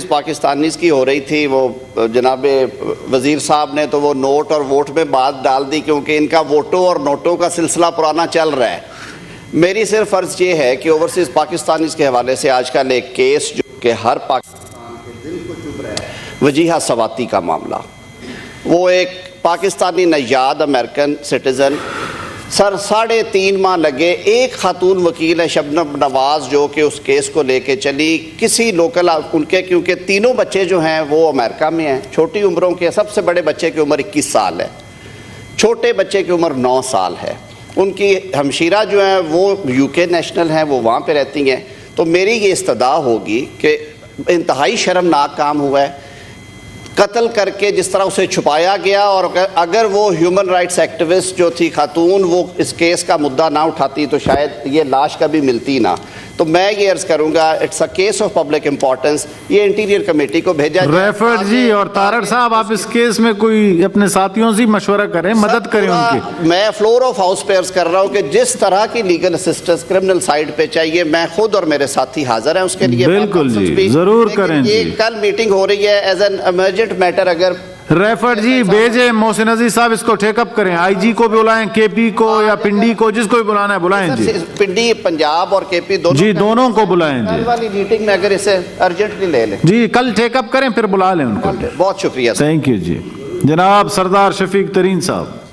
Overseas Pakistanis کی ہو رہی تھی، وہ جناب وزیر صاحب نے تو وہ نوٹ اور ووٹ میں بات ڈال دی، کیونکہ ان کا ووٹوں اور نوٹوں کا سلسلہ پرانا چل رہا ہے۔ میری صرف عرض یہ ہے کہ اوورسیز پاکستانیز کے حوالے سے آج کل ایک کیس جو کہ ہر پاکستان کے دل کو چبھ رہا ہے، وجیہہ سواتی کا معاملہ۔ وہ ایک پاکستانی نژاد امریکن سٹیزن، سر 3.5 ماہ لگے، ایک خاتون وکیل ہے شبنم نواز جو کہ اس کیس کو لے کے چلی، کسی لوکل ان کے، کیونکہ تینوں بچے جو ہیں وہ امریکہ میں ہیں، چھوٹی عمروں کے، سب سے بڑے بچے کی عمر 21 سال ہے، چھوٹے بچے کی عمر 9 سال ہے۔ ان کی ہمشیرہ جو ہیں وہ UK نیشنل ہیں، وہ وہاں پہ رہتی ہیں۔ تو میری یہ استدعا ہوگی کہ انتہائی شرمناک کام ہوا ہے، قتل کر کے جس طرح اسے چھپایا گیا، اور اگر وہ ہیومن رائٹس ایکٹیوسٹ جو تھی خاتون وہ اس کیس کا مدعا نہ اٹھاتی تو شاید یہ لاش کبھی ملتی نہ۔ تو میں یہ عرض کروں گا it's a case of public importance, یہ انٹیریئر کمیٹی کو بھیجا جائے۔ ریفرڈ جی اور طارق صاحب، آپ اس کیس میں کوئی اپنے ساتھیوں سے مشورہ کریں، مدد کریں ان کی۔ میں فلور آف ہاؤس پہ عرض کر رہا ہوں کہ جس طرح کی لیگل اسسٹنس کرمنل سائیڈ پہ چاہیے، میں خود اور میرے ساتھی حاضر ہیں اس کے لیے۔ بالکل جی، ضرور کریں جی۔ یہ کل میٹنگ ہو رہی ہے ایز این ایمرجنٹ میٹر، اگر ریفرڈ جی بھیجیں، محسن عزیز صاحب اس کو ٹیک اپ کریں، IG کو بھی بلائیں، KP کو یا پنڈی کو، جس کو بھی بلانا ہے بلائیں جی۔ پنڈی پنجاب اور KP دونوں جی دونوں کو بلائیں جی، کل والی میٹنگ میں اگر اسے ارجنٹلی لے لیں جی کل ٹیک اپ کریں، پھر بلا لیں ان کو۔ بہت شکریہ۔ تھینک یو جی۔ جناب سردار شفیق ترین صاحب۔